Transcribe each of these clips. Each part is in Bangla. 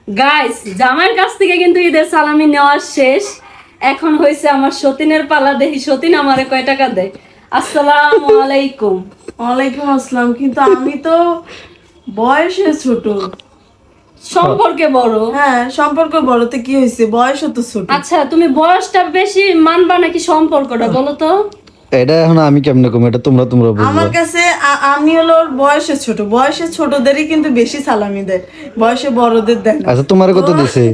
গাইস, জামাইয়ের কাছ থেকে কিন্তু ঈদের সালামি নেওয়া শেষ। এখন হয়েছে আমার সতীনের পালা। দেখি সতীন আমারে কয় টাকা দেয়। আসসালামু আলাইকুম। ওয়ালাইকুম আসসালাম। কিন্তু আমি তো বয়সে ছোট। সম্পর্কে বড়। হ্যাঁ, সম্পর্ক বড়তে কি হয়েছে, বয়সও তো ছোট। আচ্ছা, তুমি বয়সটা বেশি মানবা নাকি সম্পর্কটা বলো তো? এটা এখন আমি কেমনে কম, এটা তোমরা বুঝবা। আমার কাছে আমি হলো ওর বয়সে ছোট, বয়সে ছোটদেরই কিন্তু বেশি সালামি দেয়, বয়সে বড়দের দেয় না। আচ্ছা, তোমারে কত দিছে?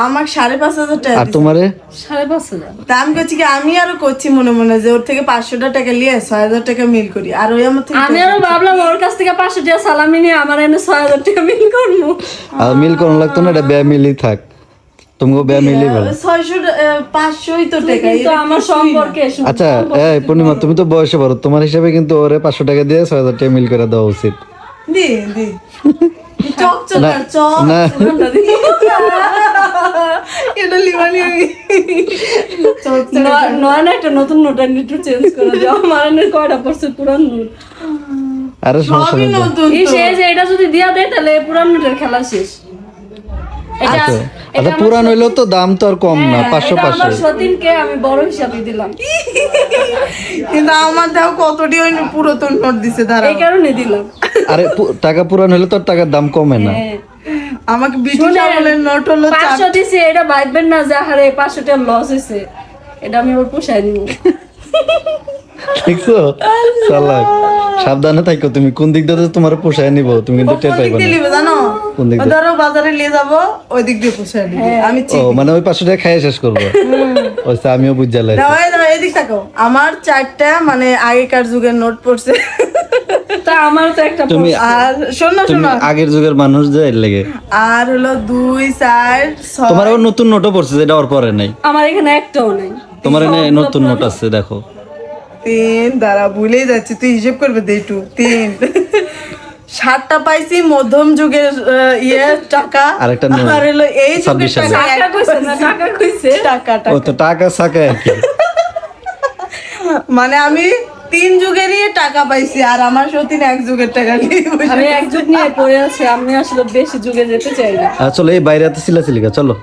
আমার 5,500 টাকা আর দিছে। তোমারে? 5,500। তা আমি করছি কি, আমি আরো করছি মনে মনে যে ওর থেকে 500 টাকা নিয়ে 6,000 টাকা মিল করি, আর ওই আমার থেকে আমি আরো ভাবলাম ওর কাছ থেকে 500 টাকা সালামি নিয়ে আমার এনে 6,000 টাকা বিল করবো। আর মিল কোন লাগতো না, এটা ব্যয় মিলই থাক। তোমাকে ব্যয় মিলই ভালো। 500ই তো টাকা। কিন্তু আমার সম্পর্কে আচ্ছা, এই পূর্ণিমা, তুমি তো বয়সে বড়, তোমার হিসাবে কিন্তু ওরে 500 টাকা দিয়ে 6,000 টাকা মিল করে দেওয়া উচিত। দি দি চক চক না, চক না, এটা লিবানি আমি চক চক নয় না, একটা নতুন নোট একটু চেঞ্জ করে দাও। আমার এনে কয়টা পড়ছে পুরান নোট। আরে সমস্যা সবই নেই। নতুন এই তো। শেষ, এটা যদি দিয়া দেয় তাহলে পুরান নোটের খেলা শেষ। এটা আচ্ছা, এটা আচ্ছা, পুরান হইলেও তো দাম তো আর কম না, 500 এটা আমার 500। সতীনকে আমি বড় হিসাবে দিলাম, কিন্তু আমার দাও কতটি ওই পুরাতন নোট দিছে দাঁড়া। এই কারণে দিলাম। আরে টাকা পুরান হইলে তো আর টাকার দাম কমে না। হ্যাঁ। আমাকে ব্রিটিশ শুনেন, আমলের নোট হলো 500 দিছি, এটা ভাববেন না যে হারে 500 টাকা লস হয়েছে। এটা আমি ওর পোষায় দিব। দেখছো চালাক। সাবধানে থাকো, তুমি কোন দিক দিয়ে তোমার পোষায় নিব তুমি কিন্তু টের পাইবে না। দিলিবে জানো, কোন দিক ও দিয়ে? ধরো বাজারে নিয়ে যাবো, ওই দিক দিয়ে পোষায় দিবে। আমি ও চিনি। মানে ওই 500 টাকা খাইয়ে শেষ করবো। ওইটা আমিও বুঝা লাগছে। দাও এই দাও, এদিক তাকাও। আমার 4টা মানে আগেকার যুগের নোট পড়ছে। তা আমার তো একটা তুমি আর শোনো তুমি শোনো, আগের যুগের মানুষ যে এর লেগে আর হলো 2 4 6 তোমার আবার নতুন নোটও পড়ছে, যেটা ওর পরে নাই। আমার এখানে একটাও নাই। তোমার এনে নতুন নোট আছে, দেখো। 3 দ্বারা ভুলেই যাচ্ছি, তুই হিসেব করবে দে একটু। 3 7টা পাইছি মধ্যম যুগের টাকা, আরেকটা নোট। আর হলো এই যুগের 26 সালে। টাকা। টাকা কইছে না, টাকা কইছে। টাকা ও তো টাকা সাকা আর কি। মানে আমি 3 যুগেরই টাকা পাইছি, আর আমার সতীন 1 যুগের টাকা নিয়ে বসে। আমি এক যুগ নিয়ে পড়ে আছি, আমি আসলে বেশি যুগে যেতে চাই না। চলো এই বাইরে এত চিল্লাচিল্লি চলো।